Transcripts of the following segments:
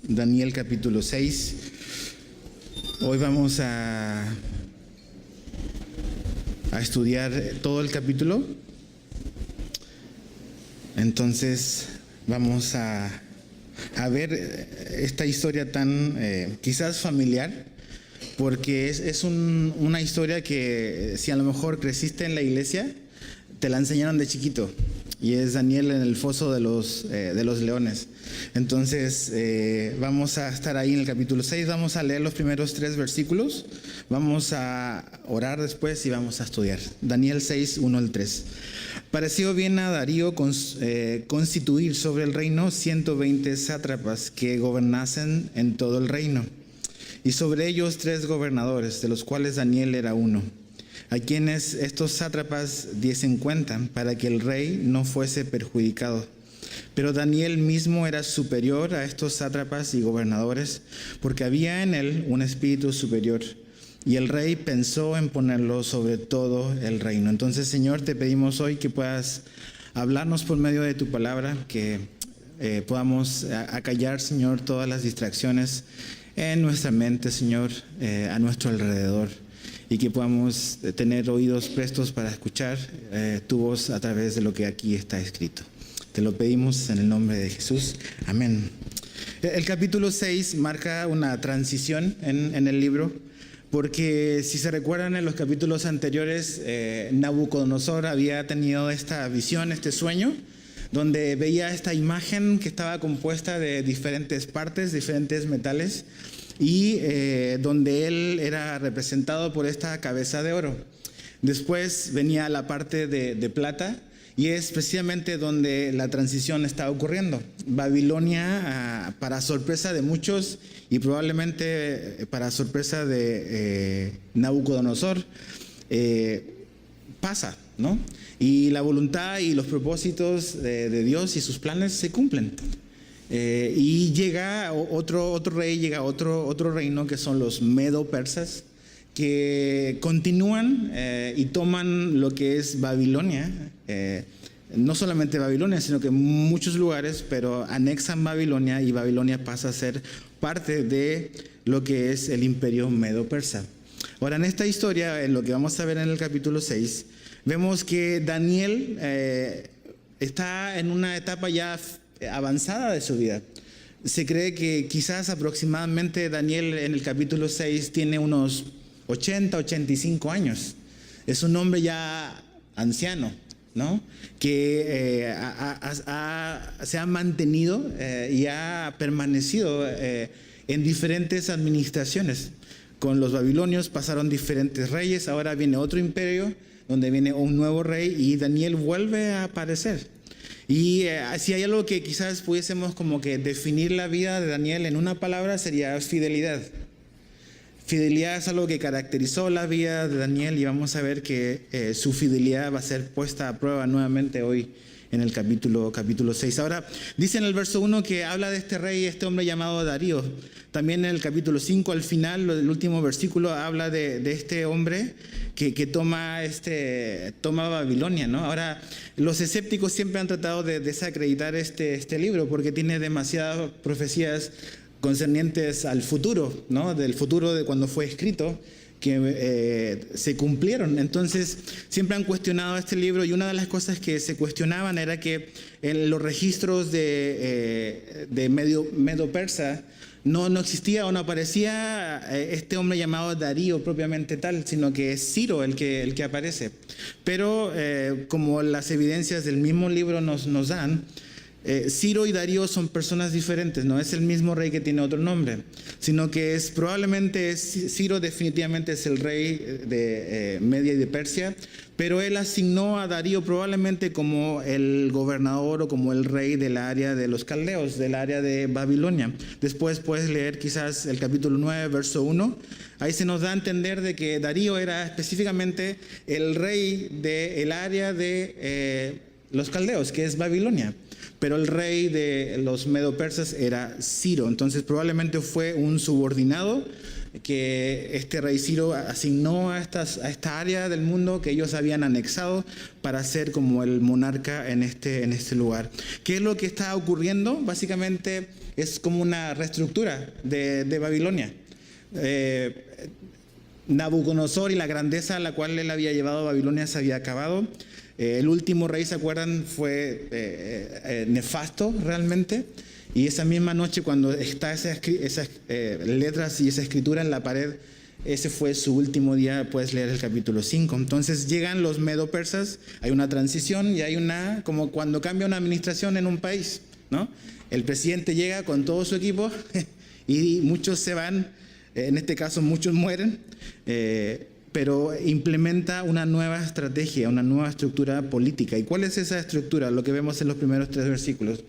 Daniel capítulo 6. Hoy vamos a estudiar todo el capítulo. Entonces vamos a ver esta historia tan quizás familiar, porque es una historia que si a lo mejor creciste en la iglesia, te la enseñaron de chiquito. Y es Daniel en el foso de los leones. Entonces vamos a estar ahí en el capítulo 6, vamos a leer los primeros 3 versículos, vamos a orar después y vamos a estudiar. Daniel 6, 1 al 3. Pareció bien a Darío constituir sobre el reino 120 sátrapas que gobernasen en todo el reino, y sobre ellos 3 gobernadores, de los cuales Daniel era uno, a quienes estos sátrapas diesen cuenta para que el rey no fuese perjudicado. Pero Daniel mismo era superior a estos sátrapas y gobernadores, porque había en él un espíritu superior, y el rey pensó en ponerlo sobre todo el reino. Entonces, Señor, te pedimos hoy que puedas hablarnos por medio de tu palabra, que podamos acallar, Señor, todas las distracciones en nuestra mente, Señor, a nuestro alrededor, y que podamos tener oídos prestos para escuchar tu voz a través de lo que aquí está escrito. Te lo pedimos en el nombre de Jesús. Amén. El capítulo 6 marca una transición en el libro, porque si se recuerdan en los capítulos anteriores, Nabucodonosor había tenido esta visión, este sueño, donde veía esta imagen que estaba compuesta de diferentes partes, diferentes metales, y donde él era representado por esta cabeza de oro. Después venía la parte de plata, y es precisamente donde la transición está ocurriendo. Babilonia, para sorpresa de muchos y probablemente para sorpresa de Nabucodonosor, pasa, ¿no? Y la voluntad y los propósitos de Dios y sus planes se cumplen. Y llega otro rey, llega otro reino, que son los medo-persas, que continúan y toman lo que es Babilonia, no solamente Babilonia, sino que muchos lugares, pero anexan Babilonia, y Babilonia pasa a ser parte de lo que es el imperio medo-persa. Ahora, en esta historia, en lo que vamos a ver en el capítulo 6, vemos que Daniel está en una etapa ya avanzada de su vida. Se cree que quizás aproximadamente Daniel en el capítulo 6 tiene unos 80, 85 años. Es un hombre ya anciano, ¿no? Que se ha mantenido y ha permanecido en diferentes administraciones. Con los babilonios pasaron diferentes reyes, ahora viene otro imperio donde viene un nuevo rey, y Daniel vuelve a aparecer. Y si hay algo que quizás pudiésemos como que definir la vida de Daniel en una palabra, sería fidelidad. Fidelidad es algo que caracterizó la vida de Daniel, y vamos a ver que su fidelidad va a ser puesta a prueba nuevamente hoy en el capítulo 6. Ahora, dice en el verso 1 que habla de este rey, este hombre llamado Darío. También en el capítulo 5, al final, el último versículo, habla de este hombre que toma Babilonia, ¿no? Ahora, los escépticos siempre han tratado de desacreditar este libro, porque tiene demasiadas profecías concernientes al futuro, ¿no? Del futuro de cuando fue escrito, que se cumplieron. Entonces siempre han cuestionado este libro, y una de las cosas que se cuestionaban era que en los registros de Medo-Persa no existía o no aparecía este hombre llamado Darío propiamente tal, sino que es Ciro el que aparece. Pero como las evidencias del mismo libro nos dan, Ciro y Darío son personas diferentes, no es el mismo rey que tiene otro nombre, sino que Ciro definitivamente es el rey de Media y de Persia, pero él asignó a Darío probablemente como el gobernador o como el rey del área de los caldeos, del área de Babilonia. Después puedes leer quizás el capítulo 9, verso 1, ahí se nos da a entender de que Darío era específicamente el rey del área de los caldeos, que es Babilonia. Pero el rey de los medo-persas era Ciro. Entonces probablemente fue un subordinado que este rey Ciro asignó a esta área del mundo que ellos habían anexado para ser como el monarca en este lugar. ¿Qué es lo que está ocurriendo? Básicamente es como una reestructura de Babilonia. Nabucodonosor y la grandeza a la cual él había llevado a Babilonia se había acabado. El último rey, ¿se acuerdan? Fue nefasto realmente. Y esa misma noche, cuando está esas letras y esa escritura en la pared, ese fue su último día. Puedes leer el capítulo 5. Entonces llegan los medo-persas, hay una transición y hay como cuando cambia una administración en un país, ¿no? El presidente llega con todo su equipo y muchos se van, en este caso muchos mueren, pero implementa una nueva estrategia, una nueva estructura política. ¿Y cuál es esa estructura? Lo que vemos en los primeros 3 versículos.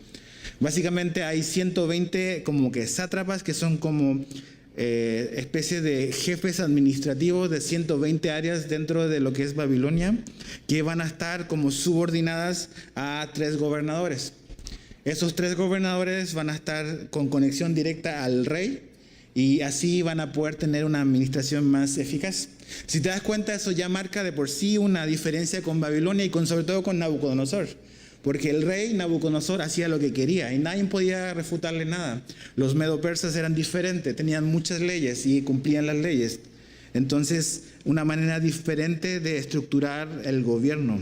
Básicamente hay 120 como que sátrapas, que son como especie de jefes administrativos de 120 áreas dentro de lo que es Babilonia, que van a estar como subordinadas a 3 gobernadores. Esos 3 gobernadores van a estar con conexión directa al rey y así van a poder tener una administración más eficaz. Si te das cuenta, eso ya marca de por sí una diferencia con Babilonia y sobre todo con Nabucodonosor. Porque el rey Nabucodonosor hacía lo que quería y nadie podía refutarle nada. Los medo-persas eran diferentes, tenían muchas leyes y cumplían las leyes. Entonces, una manera diferente de estructurar el gobierno.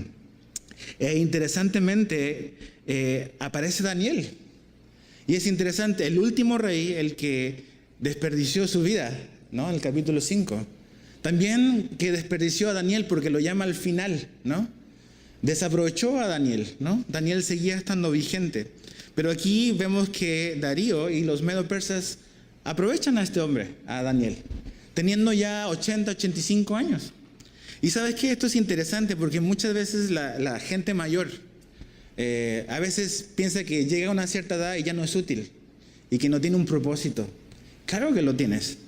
E interesantemente, aparece Daniel. Y es interesante, el último rey, el que desperdició su vida, ¿no? En el capítulo 5. También que desperdició a Daniel porque lo llama al final, ¿no? Desaprovechó a Daniel, ¿no? Daniel seguía estando vigente. Pero aquí vemos que Darío y los medo-persas aprovechan a este hombre, a Daniel, teniendo ya 80, 85 años. Y ¿sabes qué? Esto es interesante porque muchas veces la gente mayor a veces piensa que llega a una cierta edad y ya no es útil y que no tiene un propósito. Claro que lo tienes.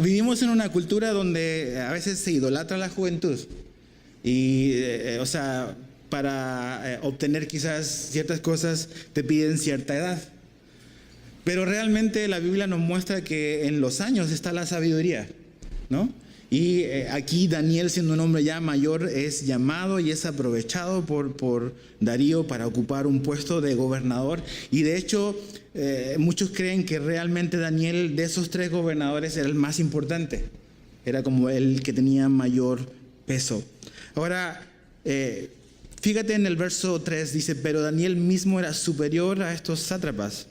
Vivimos en una cultura donde a veces se idolatra a la juventud. Y, para obtener quizás ciertas cosas te piden cierta edad. Pero realmente la Biblia nos muestra que en los años está la sabiduría, ¿no? Y aquí Daniel, siendo un hombre ya mayor, es llamado y es aprovechado por Darío para ocupar un puesto de gobernador. Y de hecho, muchos creen que realmente Daniel, de esos 3 gobernadores, era el más importante. Era como el que tenía mayor peso. Ahora, fíjate en el verso 3, dice, pero Daniel mismo era superior a estos sátrapas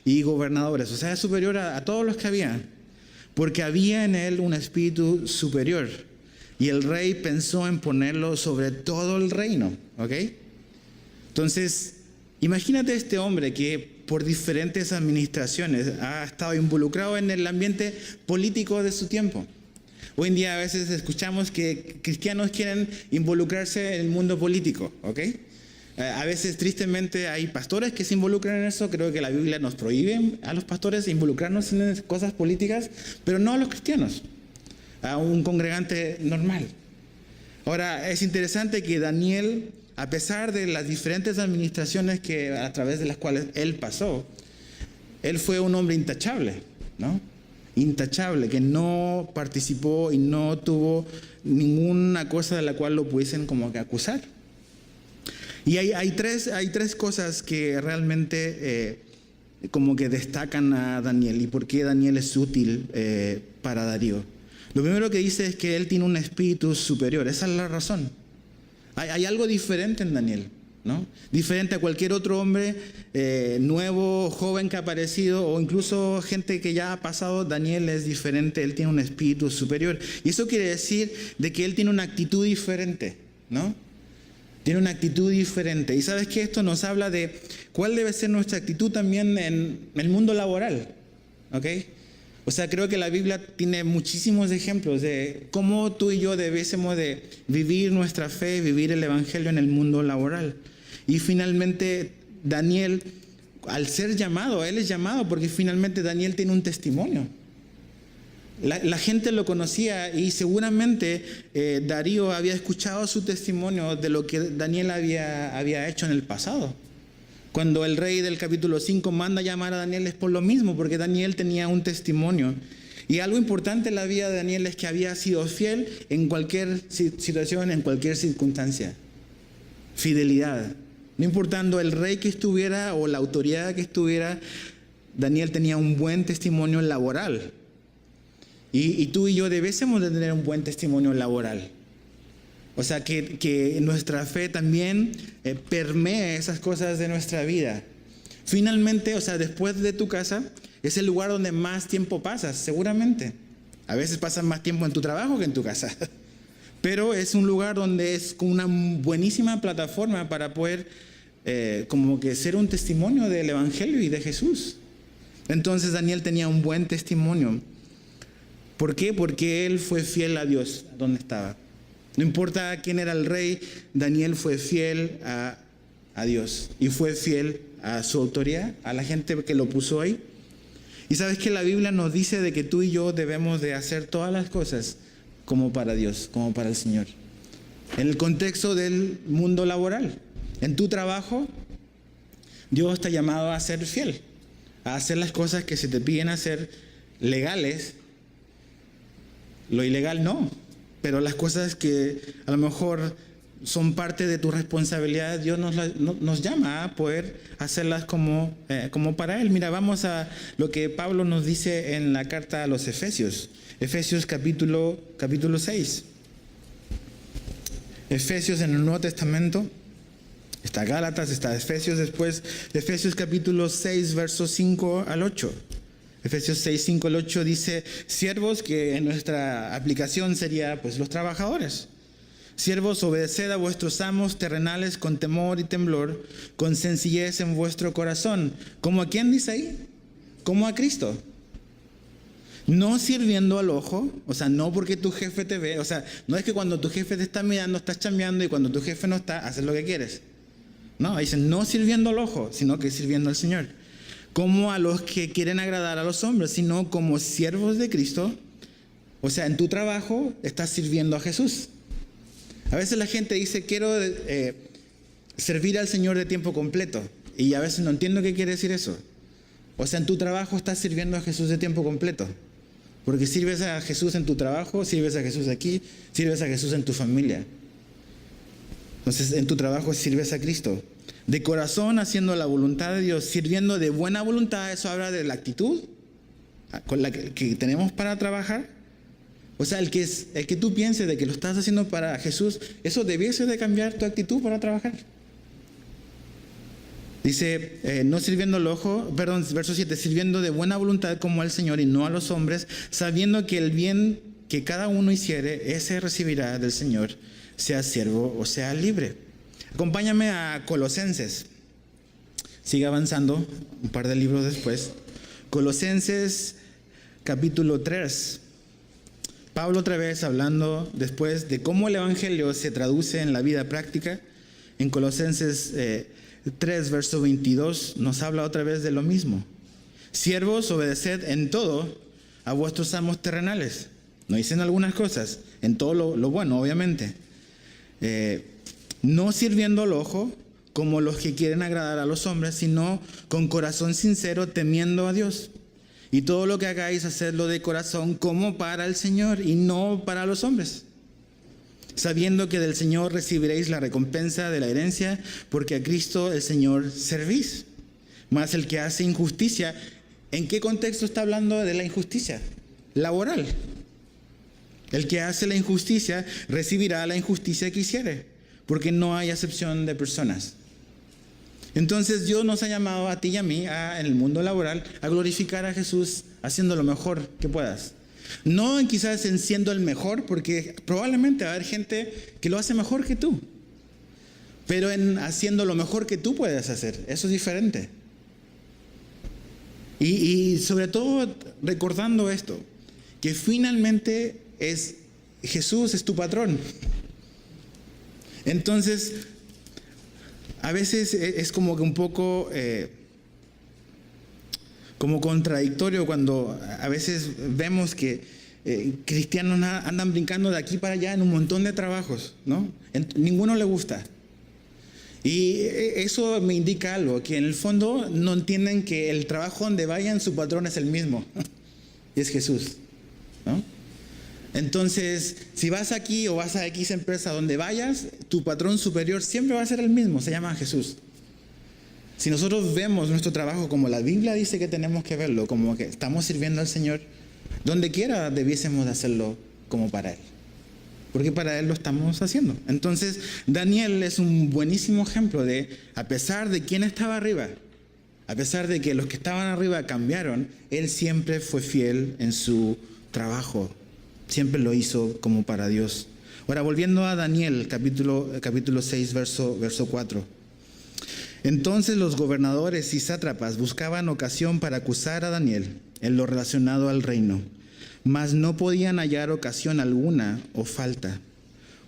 y gobernadores, o sea, superior a todos los que había, porque había en él un espíritu superior y el rey pensó en ponerlo sobre todo el reino, ¿ok? Entonces, imagínate este hombre que por diferentes administraciones ha estado involucrado en el ambiente político de su tiempo. Hoy en día a veces escuchamos que cristianos quieren involucrarse en el mundo político, ¿ok? A veces tristemente hay pastores que se involucran en eso. Creo que la Biblia nos prohíbe a los pastores involucrarnos en cosas políticas, pero no a los cristianos, a un congregante normal. Ahora, es interesante que Daniel, a pesar de las diferentes administraciones a través de las cuales él pasó, él fue un hombre intachable, ¿no? Intachable, que no participó y no tuvo ninguna cosa de la cual lo pudiesen como que acusar. Y hay tres cosas que realmente como que destacan a Daniel y por qué Daniel es útil para Darío. Lo primero que dice es que él tiene un espíritu superior. Esa es la razón. Hay algo diferente en Daniel, ¿no? Diferente a cualquier otro hombre nuevo, joven que ha aparecido, o incluso gente que ya ha pasado. Daniel es diferente, él tiene un espíritu superior. Y eso quiere decir de que él tiene una actitud diferente, ¿no? Tiene una actitud diferente. Y sabes que esto nos habla de cuál debe ser nuestra actitud también en el mundo laboral, ¿ok? O sea, creo que la Biblia tiene muchísimos ejemplos de cómo tú y yo debiésemos de vivir nuestra fe, vivir el evangelio en el mundo laboral. Y finalmente Daniel, al ser llamado, él es llamado porque finalmente Daniel tiene un testimonio. La gente lo conocía y seguramente Darío había escuchado su testimonio de lo que Daniel había hecho en el pasado. Cuando el rey del capítulo 5 manda llamar a Daniel es por lo mismo, porque Daniel tenía un testimonio. Y algo importante en la vida de Daniel es que había sido fiel en cualquier situación, en cualquier circunstancia. Fidelidad. No importando el rey que estuviera o la autoridad que estuviera, Daniel tenía un buen testimonio laboral. Y tú y yo debemos de tener un buen testimonio laboral. O sea, que nuestra fe también permee esas cosas de nuestra vida. Finalmente, o sea, después de tu casa, es el lugar donde más tiempo pasas, seguramente. A veces pasas más tiempo en tu trabajo que en tu casa. Pero es un lugar donde es una buenísima plataforma para poder como que ser un testimonio del Evangelio y de Jesús. Entonces Daniel tenía un buen testimonio. ¿Por qué? Porque él fue fiel a Dios donde estaba. No importa quién era el rey, Daniel fue fiel a Dios y fue fiel a su autoridad, a la gente que lo puso ahí. Y sabes que la Biblia nos dice de que tú y yo debemos de hacer todas las cosas como para Dios, como para el Señor. En el contexto del mundo laboral, en tu trabajo, Dios te ha llamado a ser fiel, a hacer las cosas que se te piden hacer legales. Lo ilegal no, pero las cosas que a lo mejor son parte de tu responsabilidad, Dios nos llama a poder hacerlas como para Él. Mira, vamos a lo que Pablo nos dice en la carta a los Efesios. Efesios capítulo 6. Efesios en el Nuevo Testamento. Está Gálatas, está Efesios después. Efesios capítulo 6, versos 5 al 8. Efesios 6, 5 al 8 dice: siervos, que en nuestra aplicación sería pues los trabajadores. Siervos, obedeced a vuestros amos terrenales con temor y temblor, con sencillez en vuestro corazón. ¿Como a quién dice ahí? Como a Cristo. No sirviendo al ojo, o sea, no porque tu jefe te ve, o sea, no es que cuando tu jefe te está mirando estás chambeando y cuando tu jefe no está, haces lo que quieres. No, dicen no sirviendo al ojo, sino que sirviendo al Señor. Como a los que quieren agradar a los hombres, sino como siervos de Cristo. O sea, en tu trabajo estás sirviendo a Jesús. A veces la gente dice, quiero servir al Señor de tiempo completo. Y a veces no entiendo qué quiere decir eso. O sea, en tu trabajo estás sirviendo a Jesús de tiempo completo. Porque sirves a Jesús en tu trabajo, sirves a Jesús aquí, sirves a Jesús en tu familia. Entonces, en tu trabajo sirves a Cristo. De corazón, haciendo la voluntad de Dios, sirviendo de buena voluntad. Eso habla de la actitud con la que tenemos para trabajar. O sea, el que tú pienses de que lo estás haciendo para Jesús, eso debiese de cambiar tu actitud para trabajar. Dice, no sirviendo al ojo, perdón, verso 7, sirviendo de buena voluntad como al Señor y no a los hombres, sabiendo que el bien que cada uno hiciere, ese recibirá del Señor, sea siervo o sea libre. Acompáñame a Colosenses. Sigue avanzando, un par de libros después. Colosenses capítulo 3. Pablo otra vez hablando después de cómo el Evangelio se traduce en la vida práctica. En Colosenses 3, verso 22, nos habla otra vez de lo mismo. Siervos, obedeced en todo a vuestros amos terrenales. No dicen algunas cosas, en todo lo bueno, obviamente. No sirviendo al ojo, como los que quieren agradar a los hombres, sino con corazón sincero, temiendo a Dios. Y todo lo que hagáis, hacedlo de corazón como para el Señor y no para los hombres, sabiendo que del Señor recibiréis la recompensa de la herencia, porque a Cristo el Señor servís. Mas el que hace injusticia, ¿en qué contexto está hablando de la injusticia? Laboral. El que hace la injusticia recibirá la injusticia que hiciere, porque no hay acepción de personas. Entonces Dios nos ha llamado a ti y a mí, en el mundo laboral, a glorificar a Jesús haciendo lo mejor que puedas. No quizás en siendo el mejor, porque probablemente va a haber gente que lo hace mejor que tú, pero en haciendo lo mejor que tú puedes hacer. Eso es diferente. Y sobre todo recordando esto, que finalmente Jesús es tu patrón. Entonces, a veces es como que un poco como contradictorio cuando a veces vemos que cristianos andan brincando de aquí para allá en un montón de trabajos, ¿no? Ninguno le gusta. Y eso me indica algo, que en el fondo no entienden que el trabajo donde vayan su patrón es el mismo, y es Jesús. ¿no? Entonces, si vas aquí o vas a X empresa, donde vayas, tu patrón superior siempre va a ser el mismo, se llama Jesús. Si nosotros vemos nuestro trabajo como la Biblia dice que tenemos que verlo, como que estamos sirviendo al Señor, donde quiera debiésemos de hacerlo como para Él. Porque para Él lo estamos haciendo. Entonces, Daniel es un buenísimo ejemplo de, a pesar de quién estaba arriba, a pesar de que los que estaban arriba cambiaron, él siempre fue fiel en su trabajo. Siempre lo hizo como para Dios. Ahora, volviendo a Daniel, capítulo 6, verso 4. Entonces los gobernadores y sátrapas buscaban ocasión para acusar a Daniel en lo relacionado al reino, mas no podían hallar ocasión alguna o falta,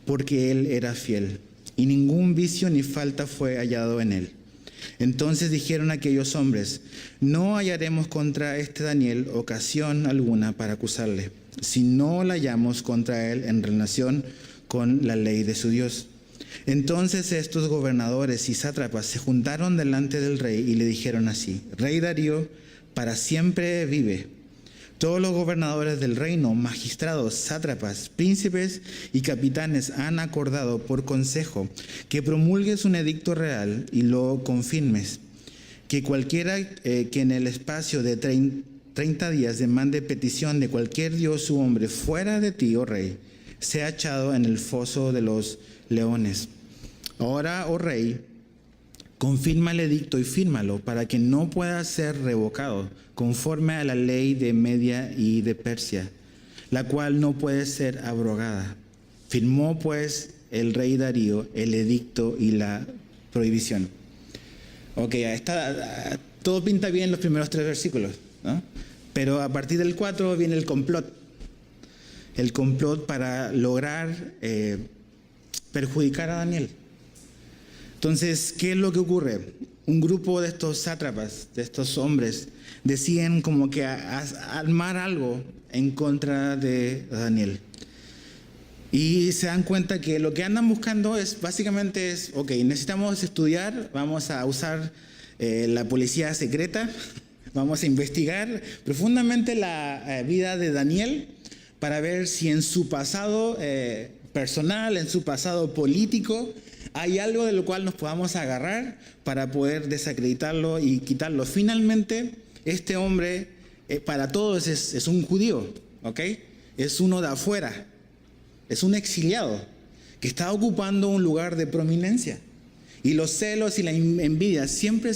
porque él era fiel, y ningún vicio ni falta fue hallado en él. Entonces dijeron aquellos hombres: no hallaremos contra este Daniel ocasión alguna para acusarle, si no la hallamos contra él en relación con la ley de su Dios. Entonces estos gobernadores y sátrapas se juntaron delante del rey y le dijeron así: Rey Darío, para siempre vive. Todos los gobernadores del reino, magistrados, sátrapas, príncipes y capitanes han acordado por consejo que promulgues un edicto real y lo confirmes, que cualquiera que en el espacio de 30 días demande petición de cualquier dios u hombre fuera de ti, oh rey, sea echado en el foso de los leones. Ahora, oh rey, confirma el edicto y fírmalo para que no pueda ser revocado conforme a la ley de Media y de Persia, la cual no puede ser abrogada. Firmó pues el rey Darío el edicto y la prohibición. Ok, todo pinta bien los primeros 3 versículos, ¿no? Pero a partir del 4 viene el complot. El complot para lograr perjudicar a Daniel. Entonces, ¿qué es lo que ocurre? Un grupo de estos sátrapas, de estos hombres, deciden como que armar algo en contra de Daniel. Y se dan cuenta que lo que andan buscando básicamente es, ok, necesitamos estudiar, vamos a usar la policía secreta, vamos a investigar profundamente la vida de Daniel para ver si en su pasado personal, en su pasado político, hay algo de lo cual nos podamos agarrar para poder desacreditarlo y quitarlo. Finalmente, este hombre para todos es un judío, ¿ok? Es uno de afuera, es un exiliado que está ocupando un lugar de prominencia. Y los celos y la envidia siempre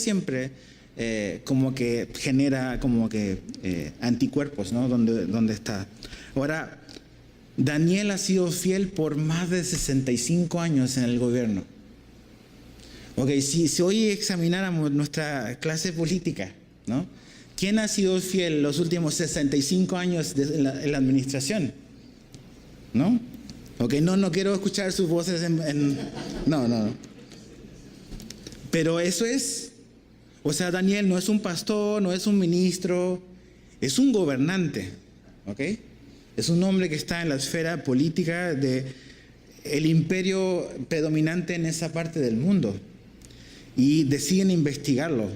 como que genera como que anticuerpos, ¿no? Donde está. Ahora, Daniel ha sido fiel por más de 65 años en el gobierno. Ok, si hoy examináramos nuestra clase política, ¿no? ¿Quién ha sido fiel los últimos 65 años en la administración? ¿No? Ok, no quiero escuchar sus voces No. Pero eso es, o sea, Daniel no es un pastor, no es un ministro, es un gobernante, ¿ok? Es un hombre que está en la esfera política del imperio predominante en esa parte del mundo. Y deciden investigarlo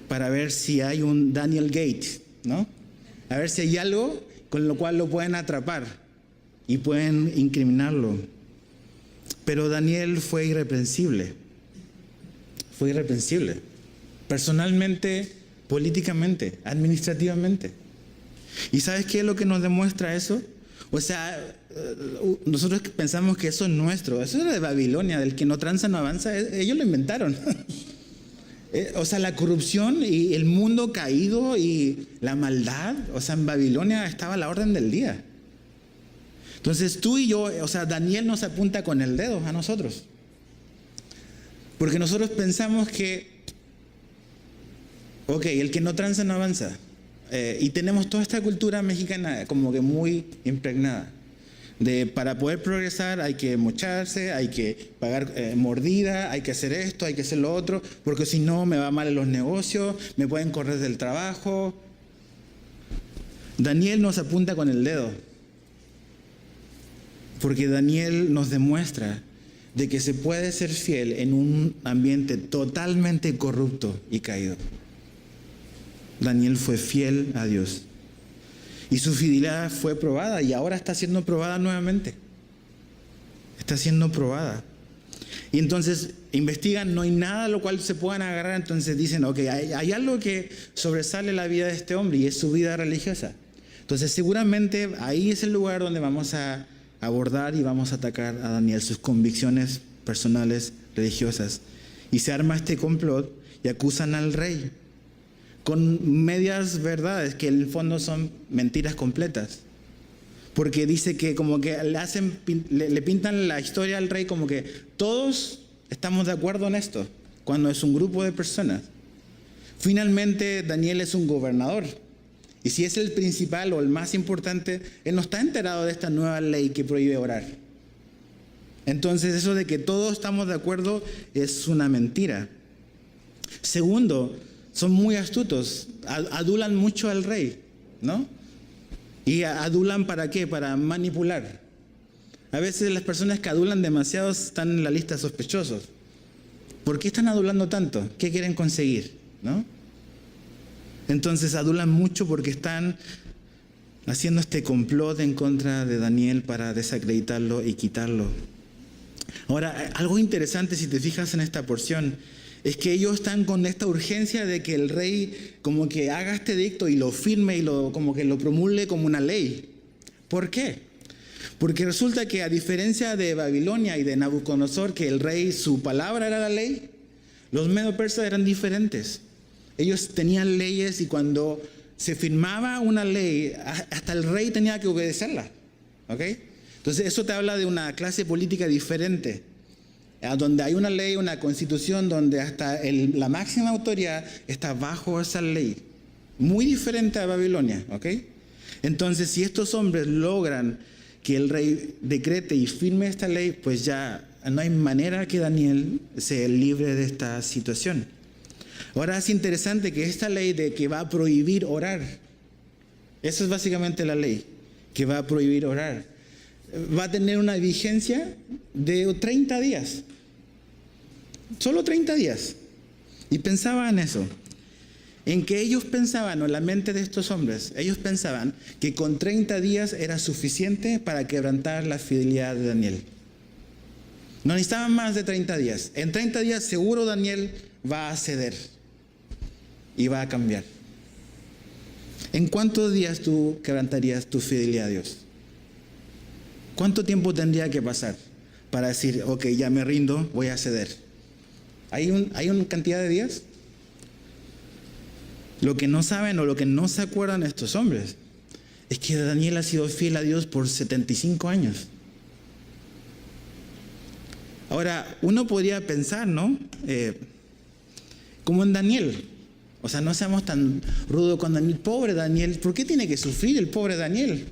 para ver si hay un Daniel Gate, ¿no? A ver si hay algo con lo cual lo pueden atrapar y pueden incriminarlo. Pero Daniel fue irreprensible. Fue irreprensible. Personalmente, políticamente, administrativamente. ¿Y sabes qué es lo que nos demuestra eso? O sea, nosotros pensamos que eso es nuestro. Eso era de Babilonia, del que no tranza no avanza. Ellos lo inventaron. O sea, la corrupción y el mundo caído y la maldad, o sea, en Babilonia estaba a la orden del día. Entonces tú y yo, o sea, Daniel nos apunta con el dedo a nosotros. Porque nosotros pensamos que, ok, el que no tranza no avanza. Y tenemos toda esta cultura mexicana como que muy impregnada. Para poder progresar hay que mocharse, hay que pagar mordida, hay que hacer esto, hay que hacer lo otro, porque si no me va mal en los negocios, me pueden correr del trabajo. Daniel nos apunta con el dedo, porque Daniel nos demuestra de que se puede ser fiel en un ambiente totalmente corrupto y caído. Daniel fue fiel a Dios. Y su fidelidad fue probada y ahora está siendo probada nuevamente. Está siendo probada. Y entonces investigan, no hay nada a lo cual se puedan agarrar, entonces dicen, ok, hay algo que sobresale la vida de este hombre y es su vida religiosa. Entonces seguramente ahí es el lugar donde vamos a abordar y vamos a atacar a Daniel, sus convicciones personales religiosas. Y se arma este complot y acusan al rey con medias verdades que en el fondo son mentiras completas. Porque dice que como que le pintan la historia al rey como que todos estamos de acuerdo en esto, cuando es un grupo de personas. Finalmente Daniel es un gobernador. Y si es el principal o el más importante, él no está enterado de esta nueva ley que prohíbe orar. Entonces eso de que todos estamos de acuerdo es una mentira. Segundo, son muy astutos, adulan mucho al rey, ¿no? ¿Y adulan para qué? Para manipular. A veces las personas que adulan demasiado están en la lista de sospechosos. ¿Por qué están adulando tanto? ¿Qué quieren conseguir? ¿No? Entonces adulan mucho porque están haciendo este complot en contra de Daniel para desacreditarlo y quitarlo. Ahora, algo interesante si te fijas en esta porción es que ellos están con esta urgencia de que el rey como que haga este edicto y lo firme y como que lo promulgue como una ley. ¿Por qué? Porque resulta que a diferencia de Babilonia y de Nabucodonosor, que el rey, su palabra era la ley, los medo-persas eran diferentes. Ellos tenían leyes y cuando se firmaba una ley, hasta el rey tenía que obedecerla. ¿Ok? Entonces eso te habla de una clase política diferente, donde hay una ley, una constitución, donde hasta la máxima autoridad está bajo esa ley. Muy diferente a Babilonia. ¿Ok? Entonces si estos hombres logran que el rey decrete y firme esta ley, pues ya no hay manera que Daniel se libre de esta situación. Ahora es interesante que esta ley de que va a prohibir orar, esa es básicamente la ley, que va a prohibir orar, va a tener una vigencia de 30 días. Solo 30 días. Y pensaba en eso, en que ellos pensaban, o en la mente de estos hombres, ellos pensaban que con 30 días era suficiente para quebrantar la fidelidad de Daniel. No necesitaban más de 30 días. En 30 días seguro Daniel va a ceder y va a cambiar. ¿En cuántos días tú quebrantarías tu fidelidad a Dios? ¿Cuánto tiempo tendría que pasar para decir, ok, ya me rindo, voy a ceder? ¿Hay una cantidad de días? Lo que no saben o lo que no se acuerdan estos hombres es que Daniel ha sido fiel a Dios por 75 años. Ahora, uno podría pensar, ¿no? Como en Daniel. O sea, no seamos tan rudos con Daniel. Pobre Daniel, ¿por qué tiene que sufrir el pobre Daniel?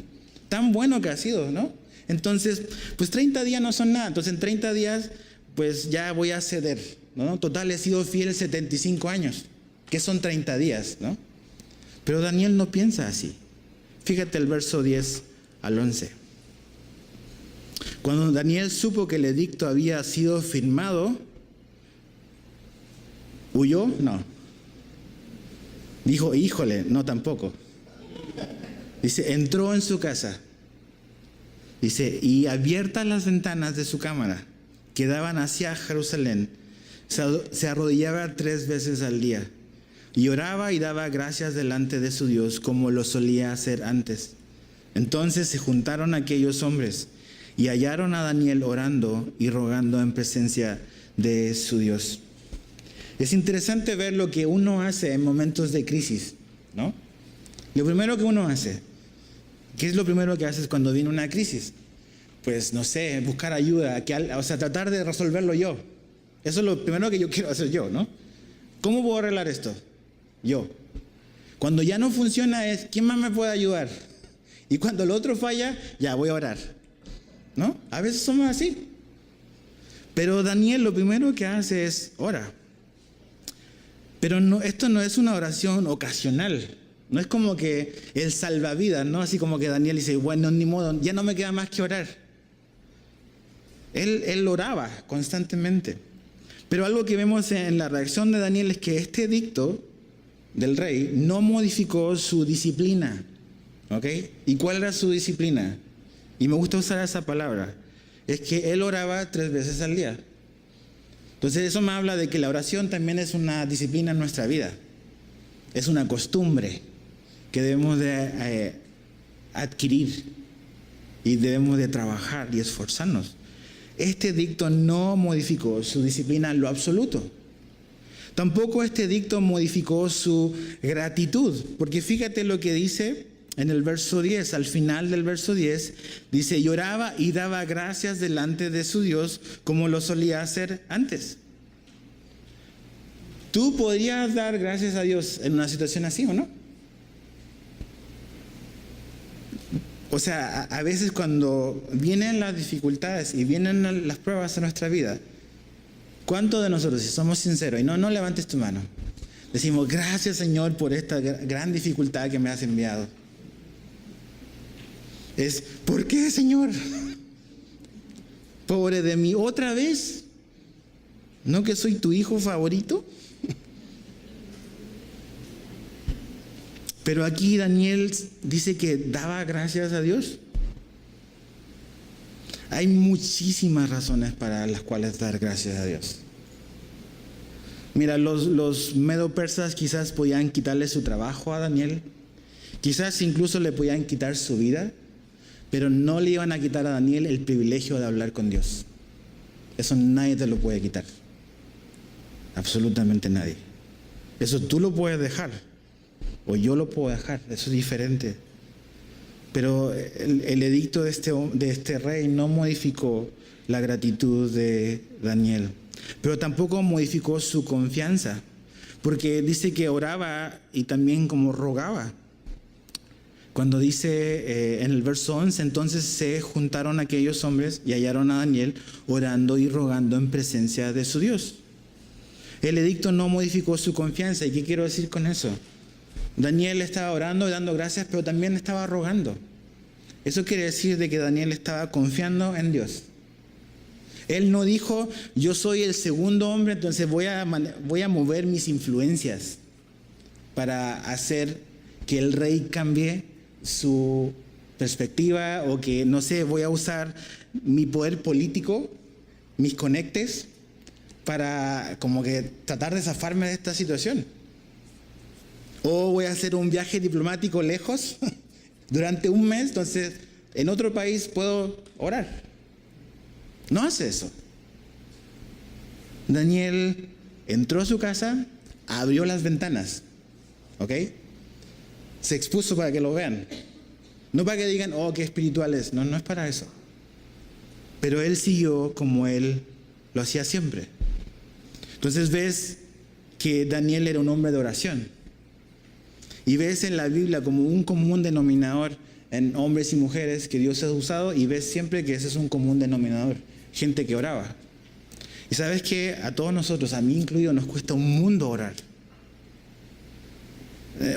Tan bueno que ha sido, ¿no? Entonces, pues 30 días no son nada. Entonces, en 30 días, pues ya voy a ceder, ¿no? Total, he sido fiel 75 años. Que son 30 días, ¿no? Pero Daniel no piensa así. Fíjate el verso 10 al 11. Cuando Daniel supo que el edicto había sido firmado, ¿huyó? No. Dijo, híjole, no tampoco. Dice, entró en su casa. Dice, y abiertas las ventanas de su cámara, que daban hacia Jerusalén, se arrodillaba 3 veces al día. Y oraba y daba gracias delante de su Dios, como lo solía hacer antes. Entonces se juntaron aquellos hombres y hallaron a Daniel orando y rogando en presencia de su Dios. Es interesante ver lo que uno hace en momentos de crisis, ¿no? Lo primero que uno hace, ¿qué es lo primero que haces cuando viene una crisis? Pues, no sé, buscar ayuda, o sea, tratar de resolverlo yo. Eso es lo primero que yo quiero hacer yo, ¿no? ¿Cómo puedo arreglar esto? Yo. Cuando ya no funciona es, ¿quién más me puede ayudar? Y cuando el otro falla, ya voy a orar, ¿no? A veces somos así. Pero Daniel lo primero que hace es ora. Pero no, esto no es una oración ocasional. No es como que el salvavidas, ¿no? Así como que Daniel dice, bueno, ni modo, ya no me queda más que orar. Él oraba constantemente. Pero algo que vemos en la reacción de Daniel es que este edicto del rey no modificó su disciplina. ¿Ok? ¿Y cuál era su disciplina? Y me gusta usar esa palabra. Es que él oraba 3 veces al día. Entonces eso me habla de que la oración también es una disciplina en nuestra vida. Es una costumbre que debemos de adquirir y debemos de trabajar y esforzarnos. Este edicto no modificó su disciplina en lo absoluto. Tampoco este edicto modificó su gratitud, porque fíjate lo que dice en el verso 10, al final del verso 10, dice, lloraba y daba gracias delante de su Dios como lo solía hacer antes. ¿Tú podrías dar gracias a Dios en una situación así o no? O sea, a veces cuando vienen las dificultades y vienen las pruebas en nuestra vida, ¿cuántos de nosotros, si somos sinceros, y no levantes tu mano, decimos, gracias Señor por esta gran dificultad que me has enviado? Es, ¿por qué, Señor? Pobre de mí, ¿otra vez? ¿No que soy tu hijo favorito? Pero aquí Daniel dice que daba gracias a Dios. Hay muchísimas razones para las cuales dar gracias a Dios. Mira, los medo-persas quizás podían quitarle su trabajo a Daniel. Quizás incluso le podían quitar su vida. Pero no le iban a quitar a Daniel el privilegio de hablar con Dios. Eso nadie te lo puede quitar. Absolutamente nadie. Eso tú lo puedes dejar. O yo lo puedo dejar. Eso es diferente. Pero el edicto de este rey no modificó la gratitud de Daniel. Pero tampoco modificó su confianza. Porque dice que oraba y también como rogaba. Cuando dice en el verso 11, entonces se juntaron aquellos hombres y hallaron a Daniel orando y rogando en presencia de su Dios. El edicto no modificó su confianza. ¿Y qué quiero decir con eso? Daniel estaba orando y dando gracias, pero también estaba rogando. Eso quiere decir de que Daniel estaba confiando en Dios. Él no dijo, yo soy el segundo hombre, entonces voy a mover mis influencias para hacer que el rey cambie su perspectiva, o que, no sé, voy a usar mi poder político, mis conectes, para como que tratar de zafarme de esta situación. O voy a hacer un viaje diplomático lejos durante un mes, entonces en otro país puedo orar. No hace eso. Daniel entró a su casa, abrió las ventanas, ¿ok? Se expuso para que lo vean. No para que digan, oh, qué espiritual es. No, no es para eso. Pero él siguió como él lo hacía siempre. Entonces ves que Daniel era un hombre de oración. Y ves en la Biblia como un común denominador en hombres y mujeres que Dios ha usado, y ves siempre que ese es un común denominador. Gente que oraba. Y sabes que a todos nosotros, a mí incluido, nos cuesta un mundo orar.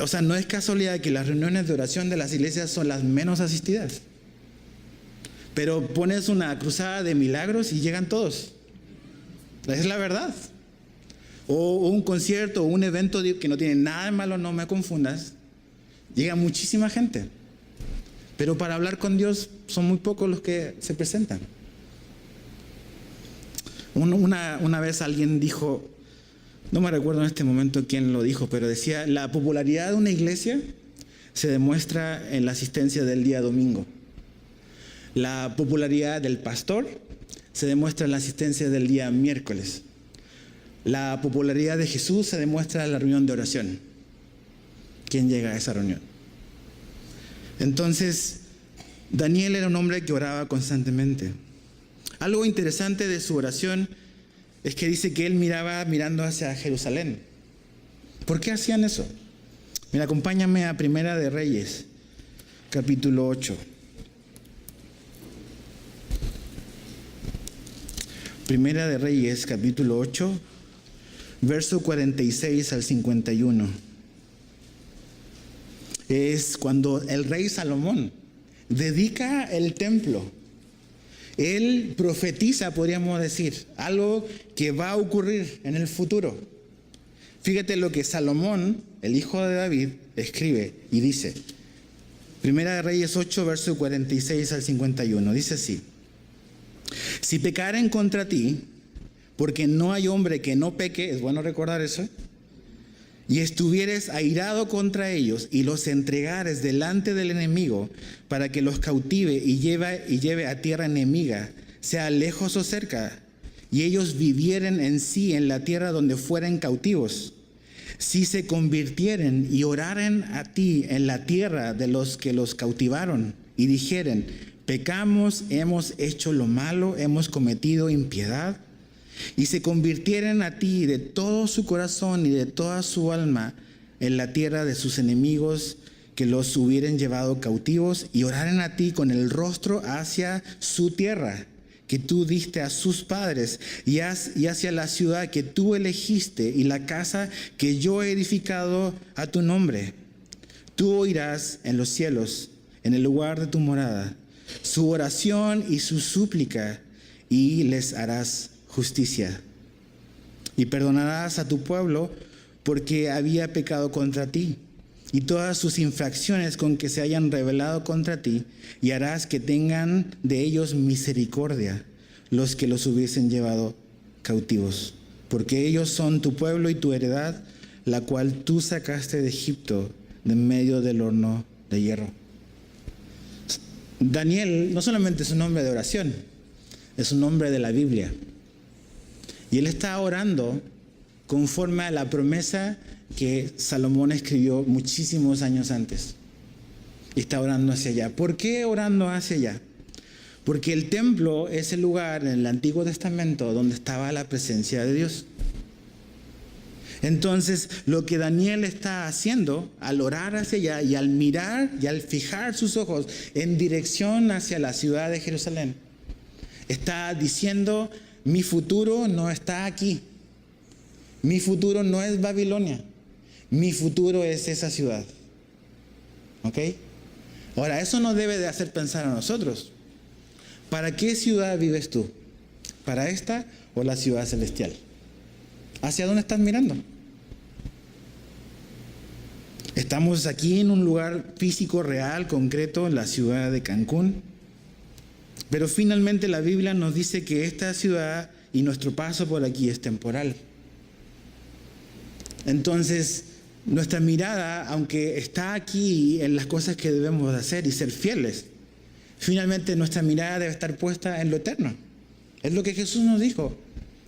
O sea, no es casualidad que las reuniones de oración de las iglesias son las menos asistidas. Pero pones una cruzada de milagros y llegan todos. Es la verdad. O un concierto o un evento que no tiene nada de malo, no me confundas. Llega muchísima gente. Pero para hablar con Dios son muy pocos los que se presentan. Una vez alguien dijo, no me recuerdo en este momento quién lo dijo, pero decía, la popularidad de una iglesia se demuestra en la asistencia del día domingo. La popularidad del pastor se demuestra en la asistencia del día miércoles. La popularidad de Jesús se demuestra en la reunión de oración. ¿Quién llega a esa reunión? Entonces, Daniel era un hombre que oraba constantemente. Algo interesante de su oración es que dice que él mirando hacia Jerusalén. ¿Por qué hacían eso? Mira, acompáñame a Primera de Reyes, capítulo 8. Primera de Reyes, capítulo 8, verso 46 al 51. Es cuando el rey Salomón dedica el templo. Él profetiza, podríamos decir, algo que va a ocurrir en el futuro. Fíjate lo que Salomón, el hijo de David, escribe y dice. Primera de Reyes 8, verso 46 al 51. Dice así: si pecaren contra ti, porque no hay hombre que no peque, es bueno recordar eso, y estuvieres airado contra ellos y los entregares delante del enemigo para que los cautive y lleve a tierra enemiga, sea lejos o cerca, y ellos vivieren en sí en la tierra donde fueren cautivos, si se convirtieren y oraren a ti en la tierra de los que los cautivaron y dijeren: pecamos, hemos hecho lo malo, hemos cometido impiedad, y se convirtieren a ti de todo su corazón y de toda su alma en la tierra de sus enemigos que los hubieren llevado cautivos, y oraren a ti con el rostro hacia su tierra que tú diste a sus padres, y hacia la ciudad que tú elegiste y la casa que yo he edificado a tu nombre, tú oirás en los cielos, en el lugar de tu morada, su oración y su súplica, y les harás justicia. Y perdonarás a tu pueblo porque había pecado contra ti, y todas sus infracciones con que se hayan rebelado contra ti, y harás que tengan de ellos misericordia los que los hubiesen llevado cautivos, porque ellos son tu pueblo y tu heredad, la cual tú sacaste de Egipto, de en medio del horno de hierro. Daniel no solamente es un hombre de oración, es un hombre de la Biblia. Y él está orando conforme a la promesa que Salomón escribió muchísimos años antes. Y está orando hacia allá. ¿Por qué orando hacia allá? Porque el templo es el lugar en el Antiguo Testamento donde estaba la presencia de Dios. Entonces, lo que Daniel está haciendo al orar hacia allá y al mirar y al fijar sus ojos en dirección hacia la ciudad de Jerusalén, está diciendo: mi futuro no está aquí. Mi futuro no es Babilonia. Mi futuro es esa ciudad. ¿Ok? Ahora, eso nos debe de hacer pensar a nosotros. ¿Para qué ciudad vives tú? ¿Para esta o la ciudad celestial? ¿Hacia dónde estás mirando? Estamos aquí en un lugar físico, real, concreto, en la ciudad de Cancún. Pero finalmente la Biblia nos dice que esta ciudad y nuestro paso por aquí es temporal. Entonces, nuestra mirada, aunque está aquí en las cosas que debemos de hacer y ser fieles, finalmente nuestra mirada debe estar puesta en lo eterno. Es lo que Jesús nos dijo,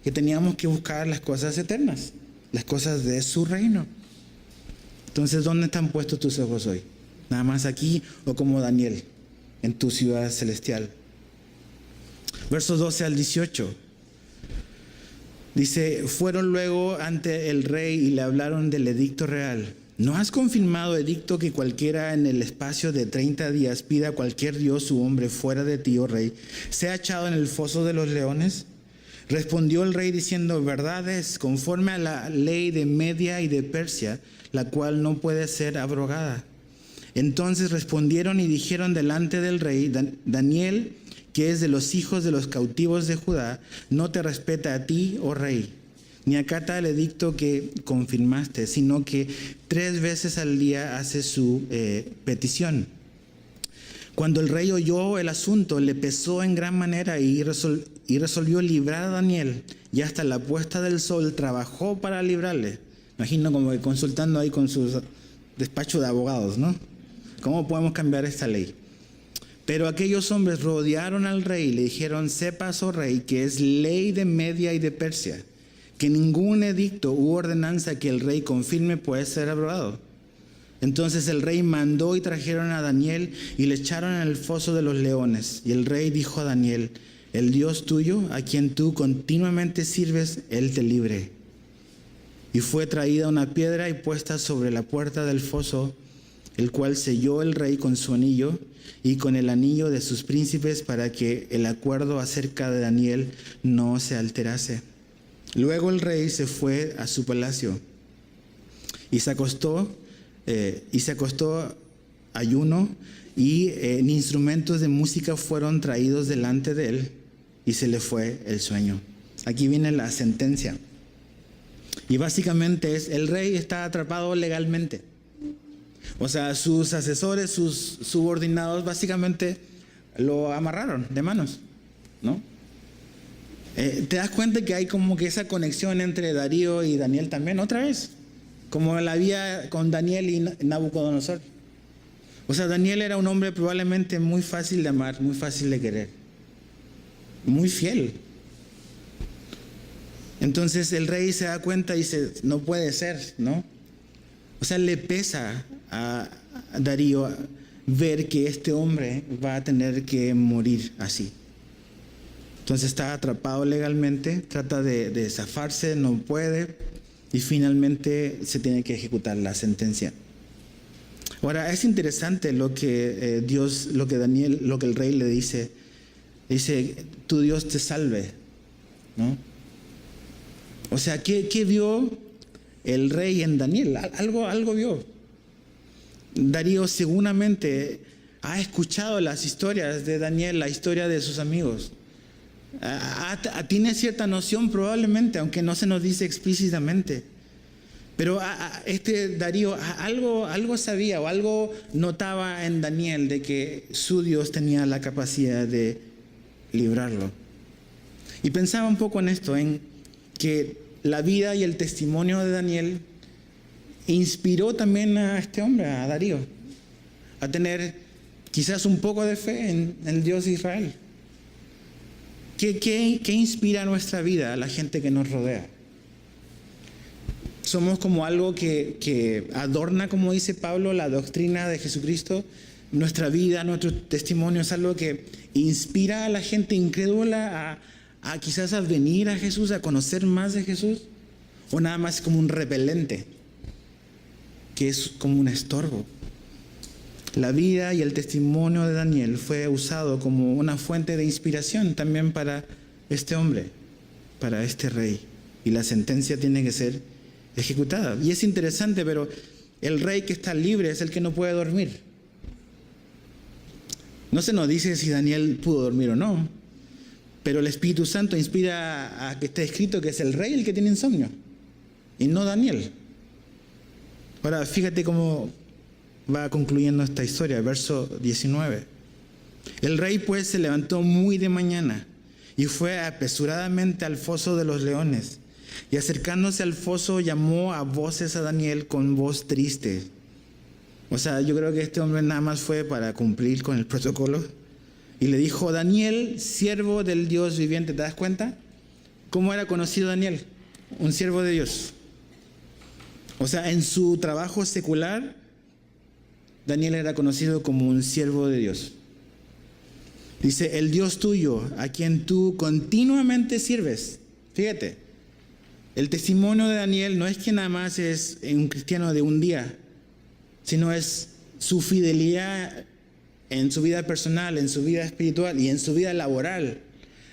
que teníamos que buscar las cosas eternas, las cosas de su reino. Entonces, ¿dónde están puestos tus ojos hoy? ¿Nada más aquí o como Daniel, en tu ciudad celestial? Versos 12 al 18. Dice: fueron luego ante el rey y le hablaron del edicto real. ¿No has confirmado edicto que cualquiera en el espacio de 30 días pida a cualquier dios u hombre fuera de ti, oh rey, sea echado en el foso de los leones? Respondió el rey diciendo: verdad es, conforme a la ley de Media y de Persia, la cual no puede ser abrogada. Entonces respondieron y dijeron delante del rey: Daniel, que es de los hijos de los cautivos de Judá, no te respeta a ti, oh rey, ni acata el edicto que confirmaste, sino que 3 veces al día hace su petición. Cuando el rey oyó el asunto, le pesó en gran manera y resolvió librar a Daniel, y hasta la puesta del sol trabajó para librarle. Imagino como que consultando ahí con su despacho de abogados, ¿no? ¿Cómo podemos cambiar esta ley? Pero aquellos hombres rodearon al rey y le dijeron: sepas, oh rey, que es ley de Media y de Persia, que ningún edicto u ordenanza que el rey confirme puede ser abrogado. Entonces el rey mandó y trajeron a Daniel y le echaron en el foso de los leones. Y el rey dijo a Daniel: el Dios tuyo, a quien tú continuamente sirves, él te libre. Y fue traída una piedra y puesta sobre la puerta del foso, el cual selló el rey con su anillo y con el anillo de sus príncipes, para que el acuerdo acerca de Daniel no se alterase. Luego el rey se fue a su palacio y se acostó ayuno, y instrumentos de música fueron traídos delante de él, y se le fue el sueño. Aquí viene la sentencia. Y básicamente es: el rey está atrapado legalmente. O sea, sus asesores, sus subordinados, básicamente lo amarraron de manos, ¿no? ¿Te das cuenta que hay como que esa conexión entre Darío y Daniel también, otra vez? Como la había con Daniel y Nabucodonosor. O sea, Daniel era un hombre probablemente muy fácil de amar, muy fácil de querer, muy fiel. Entonces el rey se da cuenta y dice, no puede ser, ¿no? O sea, le pesa a Darío ver que este hombre va a tener que morir así. Entonces está atrapado legalmente, trata de zafarse, no puede, y finalmente se tiene que ejecutar la sentencia. Ahora, es interesante lo que lo que el rey le dice. Dice, tu Dios te salve, ¿no? O sea, ¿qué vio el rey en Daniel? Algo vio. Darío seguramente ha escuchado las historias de Daniel, la historia de sus amigos. Tiene cierta noción probablemente, aunque no se nos dice explícitamente. Pero este Darío algo sabía o algo notaba en Daniel de que su Dios tenía la capacidad de librarlo. Y pensaba un poco en esto, en que la vida y el testimonio de Daniel inspiró también a este hombre, a Darío, a tener quizás un poco de fe en el Dios de Israel. ¿Qué inspira nuestra vida a la gente que nos rodea? Somos como algo que adorna, como dice Pablo, la doctrina de Jesucristo. Nuestra vida, nuestro testimonio es algo que inspira a la gente incrédula a quizás a venir a Jesús, a conocer más de Jesús, o nada más como un repelente, que es como un estorbo. La vida y el testimonio de Daniel fue usado como una fuente de inspiración también para este hombre, para este rey, y la sentencia tiene que ser ejecutada. Y es interesante, pero el rey que está libre es el que no puede dormir. No se nos dice si Daniel pudo dormir o no, pero el Espíritu Santo inspira a que esté escrito que es el rey el que tiene insomnio y no Daniel. Ahora, fíjate cómo va concluyendo esta historia, verso 19. El rey pues se levantó muy de mañana y fue apresuradamente al foso de los leones, y acercándose al foso llamó a voces a Daniel con voz triste. O sea, yo creo que este hombre nada más fue para cumplir con el protocolo. Y le dijo, Daniel, siervo del Dios viviente. ¿Te das cuenta? ¿Cómo era conocido Daniel? Un siervo de Dios. O sea, en su trabajo secular, Daniel era conocido como un siervo de Dios. Dice, el Dios tuyo, a quien tú continuamente sirves. Fíjate, el testimonio de Daniel no es que nada más es un cristiano de un día, sino es su fidelidad en su vida personal, en su vida espiritual y en su vida laboral.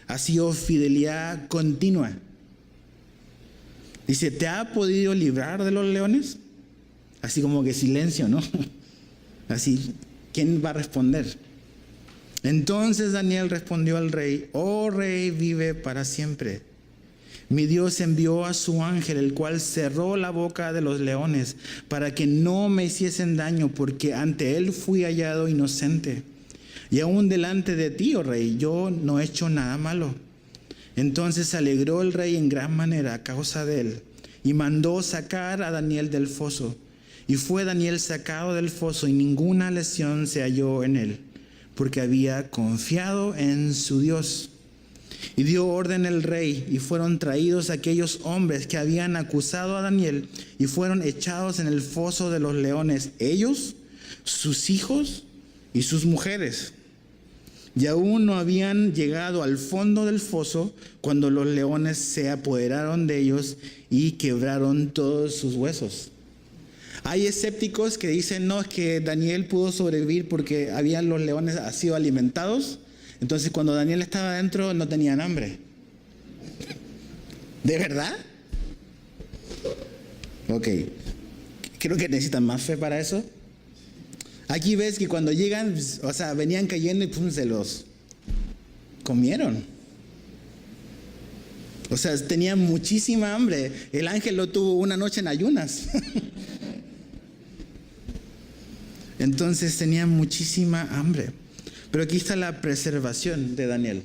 Ha sido fidelidad continua. Dice, ¿te ha podido librar de los leones? Así como que silencio, ¿no? Así, ¿quién va a responder? Entonces Daniel respondió al rey, oh rey, vive para siempre. Mi Dios envió a su ángel, el cual cerró la boca de los leones para que no me hiciesen daño, porque ante él fui hallado inocente. Y aún delante de ti, oh rey, yo no he hecho nada malo. Entonces se alegró el rey en gran manera a causa de él y mandó sacar a Daniel del foso. Y fue Daniel sacado del foso y ninguna lesión se halló en él, porque había confiado en su Dios. Y dio orden el rey, y fueron traídos aquellos hombres que habían acusado a Daniel, y fueron echados en el foso de los leones, ellos, sus hijos y sus mujeres. Y aún no habían llegado al fondo del foso cuando los leones se apoderaron de ellos y quebraron todos sus huesos. Hay escépticos que dicen, no, es que Daniel pudo sobrevivir porque habían los leones sido alimentados. Entonces cuando Daniel estaba adentro no tenían hambre. ¿De verdad? Ok. Creo que necesitan más fe para eso. Aquí ves que cuando llegan, o sea, venían cayendo y pum, se los comieron. O sea, tenían muchísima hambre. El ángel lo tuvo una noche en ayunas. Entonces tenían muchísima hambre. Pero aquí está la preservación de Daniel.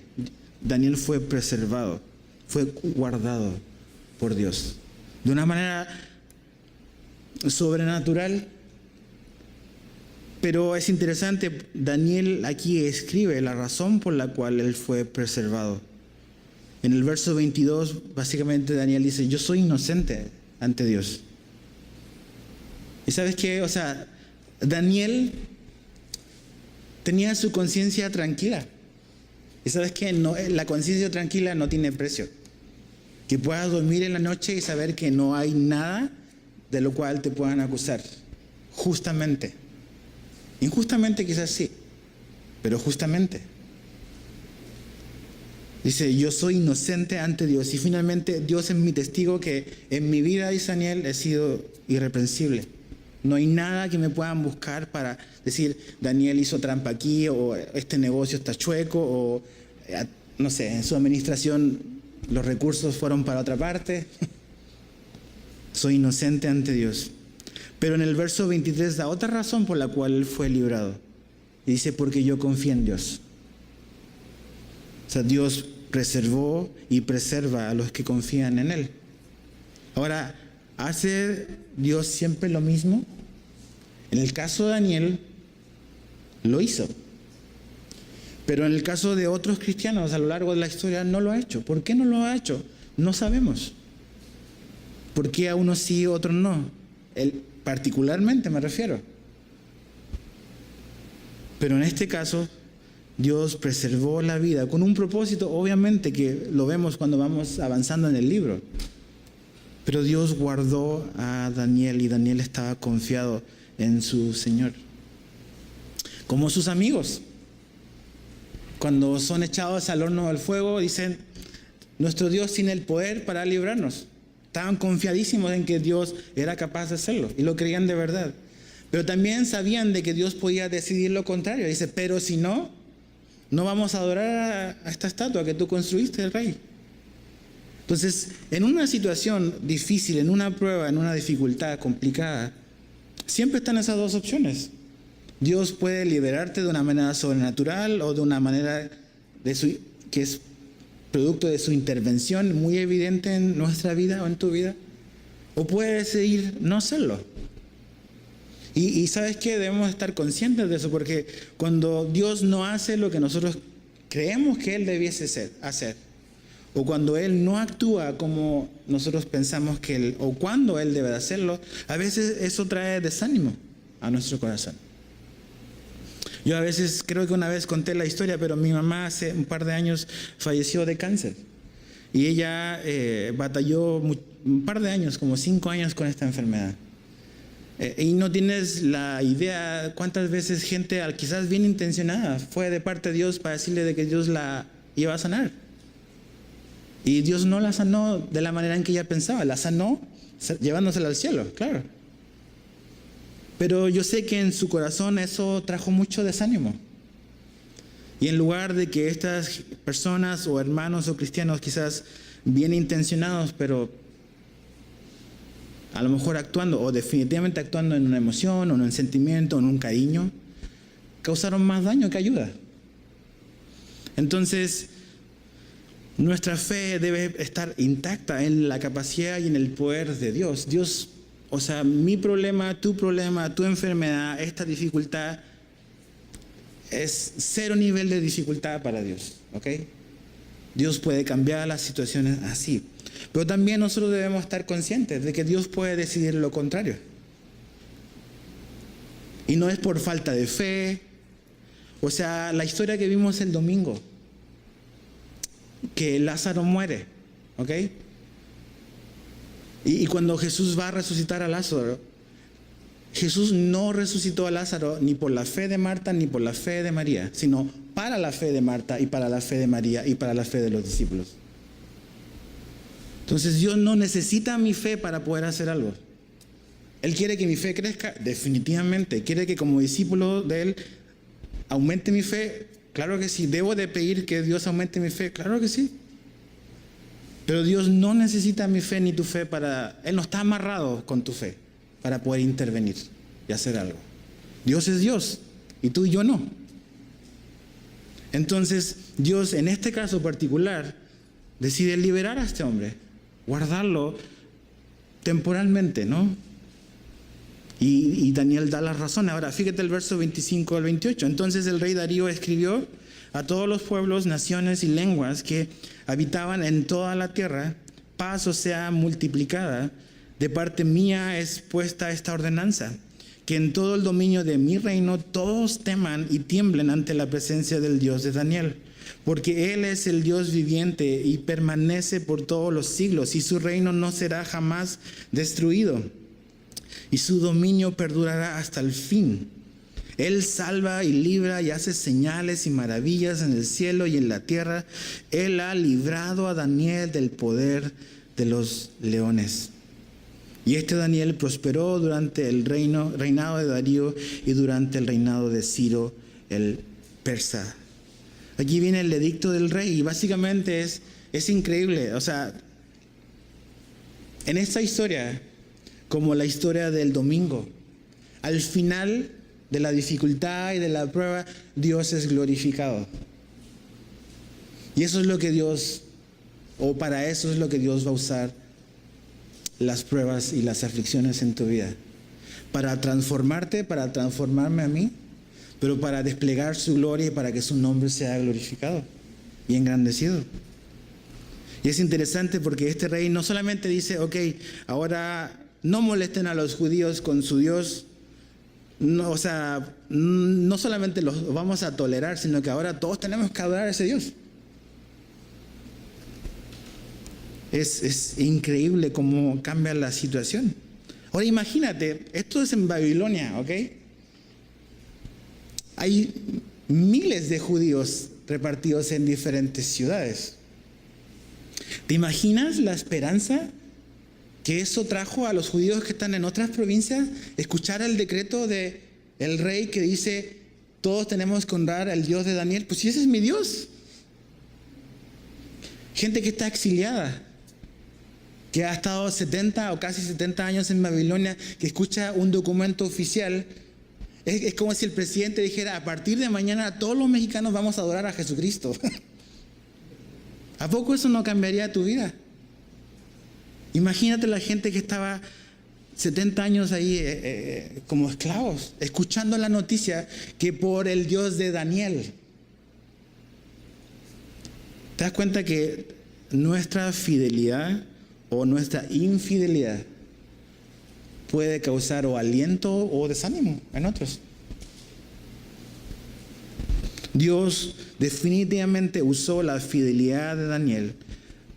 Daniel fue preservado, fue guardado por Dios de una manera sobrenatural. Pero es interesante, Daniel aquí escribe la razón por la cual él fue preservado. En el verso 22, básicamente Daniel dice, yo soy inocente ante Dios. ¿Y sabes qué? O sea, Daniel tenía su conciencia tranquila. ¿Y sabes qué? No, la conciencia tranquila no tiene precio. Que puedas dormir en la noche y saber que no hay nada de lo cual te puedan acusar. Justamente. Injustamente quizás sí, pero justamente. Dice, yo soy inocente ante Dios. Y finalmente Dios es mi testigo que en mi vida, dice Daniel, he sido irreprensible. No hay nada que me puedan buscar para decir, Daniel hizo trampa aquí, o este negocio está chueco, o no sé, en su administración los recursos fueron para otra parte. Soy inocente ante Dios. Pero en el verso 23 da otra razón por la cual él fue librado. Y dice, porque yo confío en Dios. O sea, Dios preservó y preserva a los que confían en Él. Ahora, ¿hace Dios siempre lo mismo? En el caso de Daniel, lo hizo. Pero en el caso de otros cristianos a lo largo de la historia no lo ha hecho. ¿Por qué no lo ha hecho? No sabemos. ¿Por qué a unos sí y a otros no? Particularmente me refiero. Pero en este caso, Dios preservó la vida con un propósito, obviamente que lo vemos cuando vamos avanzando en el libro. Pero Dios guardó a Daniel y Daniel estaba confiado en su Señor. Como sus amigos, cuando son echados al horno del fuego, dicen, nuestro Dios tiene el poder para librarnos. Estaban confiadísimos en que Dios era capaz de hacerlo y lo creían de verdad. Pero también sabían de que Dios podía decidir lo contrario. Dice, pero si no, no vamos a adorar a esta estatua que tú construiste, Rey. Entonces, en una situación difícil, en una prueba, en una dificultad complicada, siempre están esas dos opciones. Dios puede liberarte de una manera sobrenatural o de una manera que es producto de su intervención muy evidente en nuestra vida o en tu vida. O puede decidir no hacerlo. Y ¿sabes qué? Debemos estar conscientes de eso, porque cuando Dios no hace lo que nosotros creemos que Él debiese hacer, o cuando Él no actúa como nosotros pensamos que Él, o cuando Él debe de hacerlo, a veces eso trae desánimo a nuestro corazón. Yo a veces, creo que una vez conté la historia, pero mi mamá hace un par de años falleció de cáncer. Y ella batalló un par de años, como 5 años con esta enfermedad. Y no tienes la idea cuántas veces gente, quizás bien intencionada, fue de parte de Dios para decirle de que Dios la iba a sanar. Y Dios no la sanó de la manera en que ella pensaba, la sanó llevándosela al cielo, claro. Pero yo sé que en su corazón eso trajo mucho desánimo. Y en lugar de que estas personas o hermanos o cristianos quizás bien intencionados, pero a lo mejor actuando o definitivamente actuando en una emoción o en un sentimiento o en un cariño, causaron más daño que ayuda. Entonces, nuestra fe debe estar intacta en la capacidad y en el poder de Dios. Dios, o sea, mi problema, tu enfermedad, esta dificultad es 0 nivel de dificultad para Dios, ¿ok? Dios puede cambiar las situaciones así. Pero también nosotros debemos estar conscientes de que Dios puede decidir lo contrario. Y no es por falta de fe. O sea, la historia que vimos el domingo, que Lázaro muere, ¿ok? Y cuando Jesús va a resucitar a Lázaro, Jesús no resucitó a Lázaro ni por la fe de Marta ni por la fe de María, sino para la fe de Marta y para la fe de María y para la fe de los discípulos. Entonces Dios no necesita mi fe para poder hacer algo. Él quiere que mi fe crezca, definitivamente. Quiere que como discípulo de Él aumente mi fe, claro que sí. ¿Debo de pedir que Dios aumente mi fe? Claro que sí. Pero Dios no necesita mi fe ni tu fe Él no está amarrado con tu fe para poder intervenir y hacer algo. Dios es Dios y tú y yo no. Entonces Dios, en este caso particular, decide liberar a este hombre, guardarlo temporalmente, ¿no? Y Daniel da las razones. Ahora, fíjate el verso 25 al 28. Entonces el rey Darío escribió a todos los pueblos, naciones y lenguas que habitaban en toda la tierra: paz os sea multiplicada. De parte mía es puesta esta ordenanza, que en todo el dominio de mi reino todos teman y tiemblen ante la presencia del Dios de Daniel, porque Él es el Dios viviente y permanece por todos los siglos, y su reino no será jamás destruido, y su dominio perdurará hasta el fin. Él salva y libra y hace señales y maravillas en el cielo y en la tierra. Él ha librado a Daniel del poder de los leones. Y este Daniel prosperó durante el reinado de Darío y durante el reinado de Ciro el persa. Aquí viene el edicto del rey y básicamente es increíble. O sea, en esta historia, como la historia del domingo, al final de la dificultad y de la prueba, Dios es glorificado. Y eso es lo que Dios, o para eso es lo que Dios va a usar las pruebas y las aflicciones en tu vida. Para transformarte, para transformarme a mí, pero para desplegar su gloria y para que su nombre sea glorificado y engrandecido. Y es interesante porque este rey no solamente dice, ok, ahora no molesten a los judíos con su Dios, no, o sea, no solamente los vamos a tolerar, sino que ahora todos tenemos que adorar a ese Dios. Es increíble cómo cambia la situación. Ahora imagínate, esto es en Babilonia, ¿ok? Hay miles de judíos repartidos en diferentes ciudades. ¿Te imaginas la esperanza que eso trajo a los judíos que están en otras provincias? Escuchar el decreto del rey que dice, todos tenemos que honrar al Dios de Daniel. Pues si ese es mi Dios. Gente que está exiliada, que ha estado 70 o casi 70 años en Babilonia, que escucha un documento oficial. Es como si el presidente dijera, a partir de mañana todos los mexicanos vamos a adorar a Jesucristo. ¿A poco eso no cambiaría tu vida? Imagínate la gente que estaba 70 años ahí como esclavos, escuchando la noticia que por el Dios de Daniel. ¿Te das cuenta que nuestra fidelidad o nuestra infidelidad puede causar o aliento o desánimo en otros? Dios definitivamente usó la fidelidad de Daniel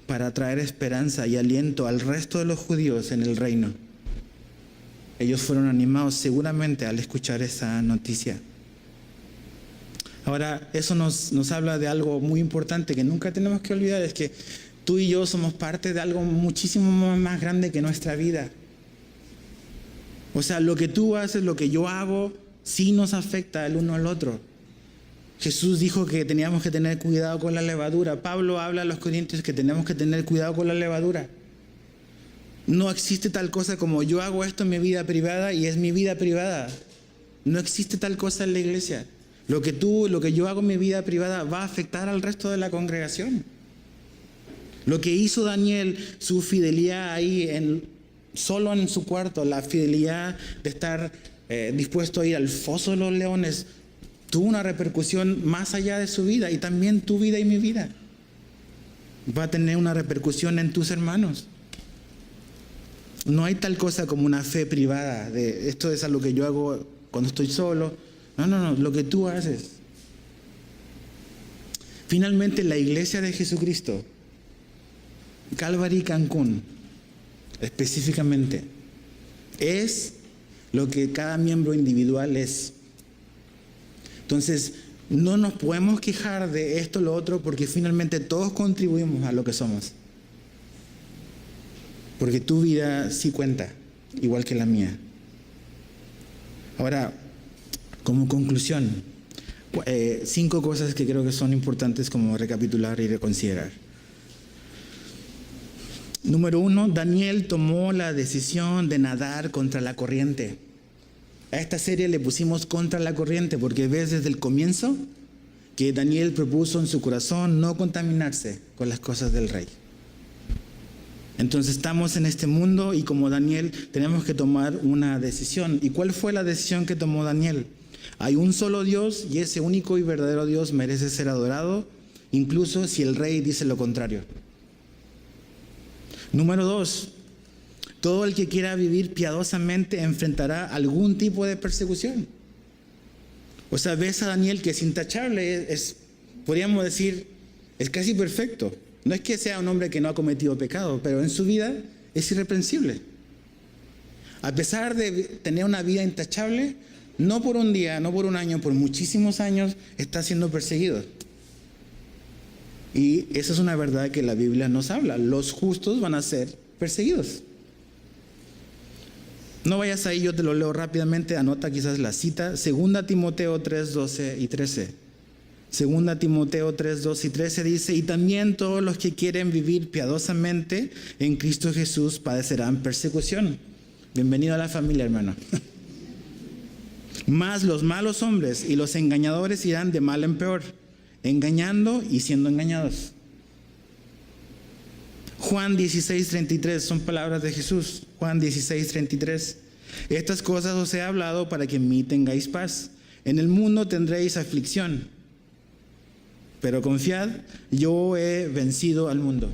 para traer esperanza y aliento al resto de los judíos en el reino. Ellos fueron animados seguramente al escuchar esa noticia. Ahora, eso nos habla de algo muy importante que nunca tenemos que olvidar, es que tú y yo somos parte de algo muchísimo más grande que nuestra vida. O sea, lo que tú haces, lo que yo hago, sí nos afecta el uno al otro. Jesús dijo que teníamos que tener cuidado con la levadura. Pablo habla a los corintios que tenemos que tener cuidado con la levadura. No existe tal cosa como yo hago esto en mi vida privada y es mi vida privada. No existe tal cosa en la iglesia. Lo que yo hago en mi vida privada va a afectar al resto de la congregación. Lo que hizo Daniel, su fidelidad ahí solo en su cuarto, la fidelidad de estar dispuesto a ir al foso de los leones, tuvo una repercusión más allá de su vida, y también tu vida y mi vida va a tener una repercusión en tus hermanos. No hay tal cosa como una fe privada, de esto es algo que yo hago cuando estoy solo. No, lo que tú haces. Finalmente, la iglesia de Jesucristo, Calvary Cancún, específicamente, es lo que cada miembro individual es. Entonces, no nos podemos quejar de esto o lo otro, porque finalmente todos contribuimos a lo que somos. Porque tu vida sí cuenta, igual que la mía. Ahora, como conclusión, 5 cosas que creo que son importantes como recapitular y reconsiderar. Número 1, Daniel tomó la decisión de nadar contra la corriente. a esta serie le pusimos Contra la Corriente, porque ves desde el comienzo que Daniel propuso en su corazón no contaminarse con las cosas del rey. Entonces estamos en este mundo y como Daniel tenemos que tomar una decisión. ¿Y cuál fue la decisión que tomó Daniel? Hay un solo Dios y ese único y verdadero Dios merece ser adorado, incluso si el rey dice lo contrario. Número 2, todo el que quiera vivir piadosamente enfrentará algún tipo de persecución. O sea, ves a Daniel que es intachable, podríamos decir, es casi perfecto. No es que sea un hombre que no ha cometido pecado, pero en su vida es irreprensible. A pesar de tener una vida intachable, no por un día, no por un año, por muchísimos años está siendo perseguido. Y esa es una verdad que la Biblia nos habla. Los justos van a ser perseguidos. No vayas ahí, yo te lo leo rápidamente, anota quizás la cita. 2 Timoteo 3, 12 y 13. 2 Timoteo 3, 12 y 13 dice: y también todos los que quieren vivir piadosamente en Cristo Jesús padecerán persecución. Bienvenido a la familia, hermano. Mas los malos hombres y los engañadores irán de mal en peor, engañando y siendo engañados. Juan 16:33 son palabras de Jesús. Juan 16:33. Estas cosas os he hablado para que en mí tengáis paz. En el mundo tendréis aflicción, pero confiad, yo he vencido al mundo.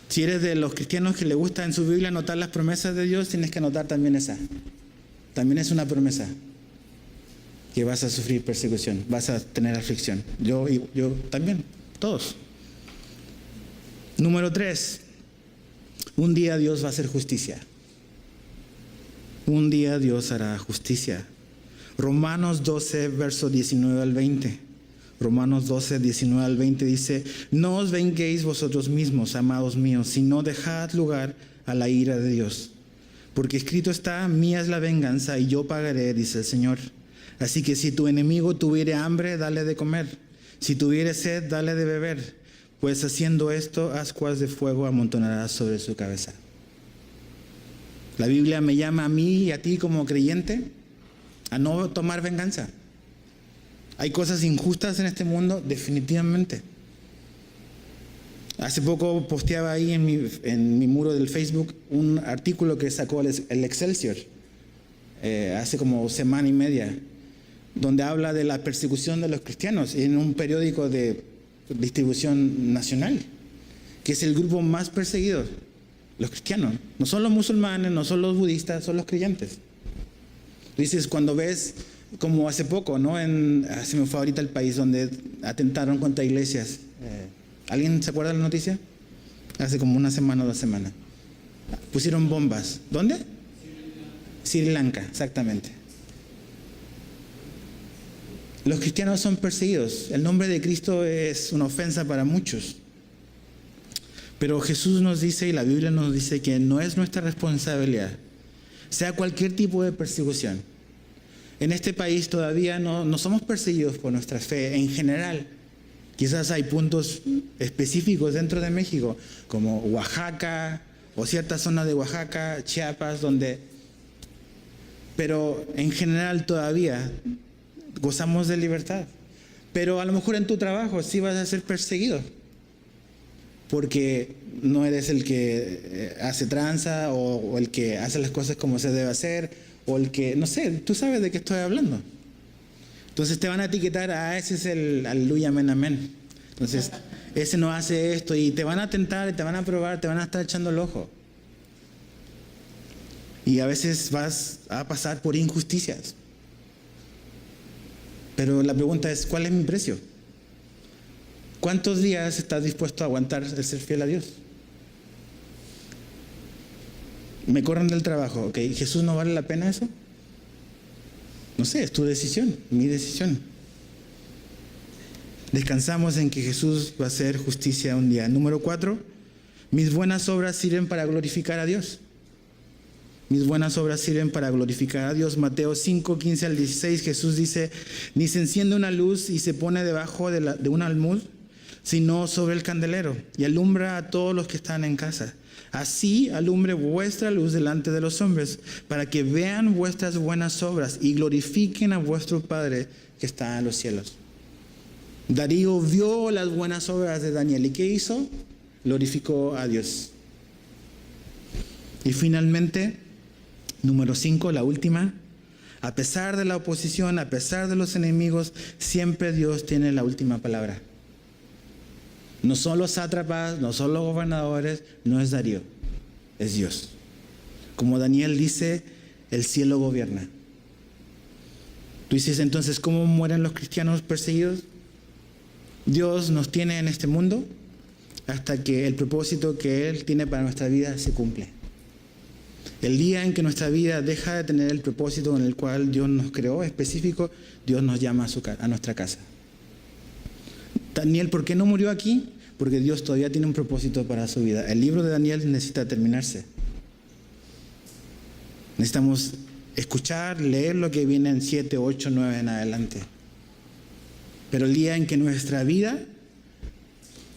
Si eres de los cristianos que le gusta en su Biblia anotar las promesas de Dios, tienes que anotar también esa. También es una promesa que vas a sufrir persecución, vas a tener aflicción. Yo también, todos. Número 3, un día Dios va a hacer justicia. Un día Dios hará justicia. Romanos 12, verso 19 al 20. Romanos 12, 19 al 20 dice: no os venguéis vosotros mismos, amados míos, sino dejad lugar a la ira de Dios. Porque escrito está: mía es la venganza y yo pagaré, dice el Señor. Así que si tu enemigo tuviere hambre, dale de comer. Si tuviere sed, dale de beber. Pues haciendo esto, ascuas de fuego amontonarás sobre su cabeza. La Biblia me llama a mí y a ti como creyente a no tomar venganza. Hay cosas injustas en este mundo, definitivamente. Hace poco posteaba ahí en mi muro del Facebook un artículo que sacó el Excelsior, hace como semana y media, donde habla de la persecución de los cristianos en un periódico de distribución nacional, que es el grupo más perseguido, los cristianos. No son los musulmanes, no son los budistas, son los creyentes. Dices, cuando ves, como hace poco, ¿no? Se me fue ahorita el país donde atentaron contra iglesias. ¿Alguien se acuerda de la noticia? Hace como una semana o 2 semanas. Pusieron bombas. ¿Dónde? Sri Lanka, exactamente. Los cristianos son perseguidos. El nombre de Cristo es una ofensa para muchos. Pero Jesús nos dice, y la Biblia nos dice, que no es nuestra responsabilidad, sea cualquier tipo de persecución. En este país todavía no somos perseguidos por nuestra fe en general. Quizás hay puntos específicos dentro de México, como Oaxaca o ciertas zonas de Oaxaca, Chiapas, pero en general todavía gozamos de libertad. Pero a lo mejor en tu trabajo sí vas a ser perseguido, porque no eres el que hace tranza o el que hace las cosas como se debe hacer, o el que, no sé, tú sabes de qué estoy hablando. Entonces te van a etiquetar, ese es el aleluya, amén, amén. Entonces, ese no hace esto, y te van a tentar, y te van a probar, te van a estar echando el ojo. Y a veces vas a pasar por injusticias. Pero la pregunta es, ¿cuál es mi precio? ¿Cuántos días estás dispuesto a aguantar el ser fiel a Dios? Me corren del trabajo, ¿ok? ¿Jesús no vale la pena eso? No sé, es tu decisión, mi decisión. Descansamos en que Jesús va a hacer justicia un día. Número 4, mis buenas obras sirven para glorificar a Dios. Mis buenas obras sirven para glorificar a Dios. Mateo 5, 15 al 16, Jesús dice: ni se enciende una luz y se pone debajo de un almud, sino sobre el candelero, y alumbra a todos los que están en casa. Así alumbre vuestra luz delante de los hombres, para que vean vuestras buenas obras y glorifiquen a vuestro Padre que está en los cielos. Darío vio las buenas obras de Daniel, ¿y qué hizo? Glorificó a Dios. Y finalmente, número 5, la última. A pesar de la oposición, a pesar de los enemigos, siempre Dios tiene la última palabra. No son los sátrapas, no son los gobernadores, no es Darío, es Dios. Como Daniel dice, el cielo gobierna. Tú dices, entonces, ¿cómo mueren los cristianos perseguidos? Dios nos tiene en este mundo hasta que el propósito que Él tiene para nuestra vida se cumple. El día en que nuestra vida deja de tener el propósito en el cual Dios nos creó específico, Dios nos llama a nuestra casa. Daniel, ¿por qué no murió aquí? Porque Dios todavía tiene un propósito para su vida. El libro de Daniel necesita terminarse. Necesitamos escuchar, leer lo que viene en 7, 8, 9 en adelante. Pero el día en que nuestra vida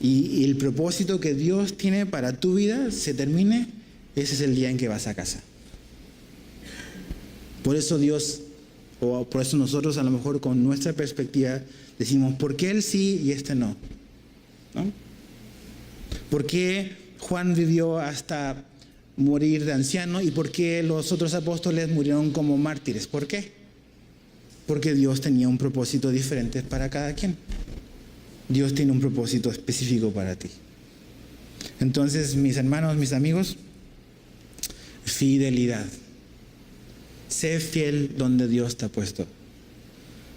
y el propósito que Dios tiene para tu vida se termine, ese es el día en que vas a casa. Por eso Dios, o por eso nosotros a lo mejor con nuestra perspectiva decimos, ¿por qué él sí y este no? ¿No? ¿Por qué Juan vivió hasta morir de anciano y por qué los otros apóstoles murieron como mártires? ¿Por qué? Porque Dios tenía un propósito diferente para cada quien. Dios tiene un propósito específico para ti. Entonces, mis hermanos, mis amigos, fidelidad. Sé fiel donde Dios te ha puesto.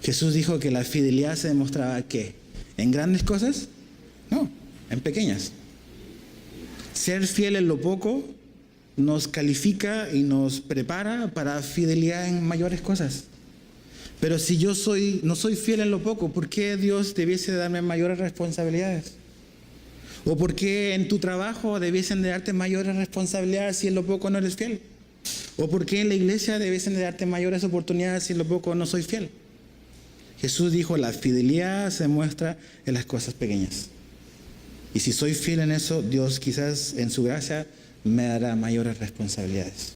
Jesús dijo que la fidelidad se demostraba ¿qué? ¿En grandes cosas? No, en pequeñas. Ser fiel en lo poco nos califica y nos prepara para fidelidad en mayores cosas. Pero si yo no soy fiel en lo poco, ¿por qué Dios debiese darme mayores responsabilidades? ¿O por qué en tu trabajo debiesen de darte mayores responsabilidades si en lo poco no eres fiel? ¿O por qué en la iglesia debiesen de darte mayores oportunidades si en lo poco no soy fiel? Jesús dijo, la fidelidad se muestra en las cosas pequeñas. Y si soy fiel en eso, Dios quizás en su gracia me dará mayores responsabilidades.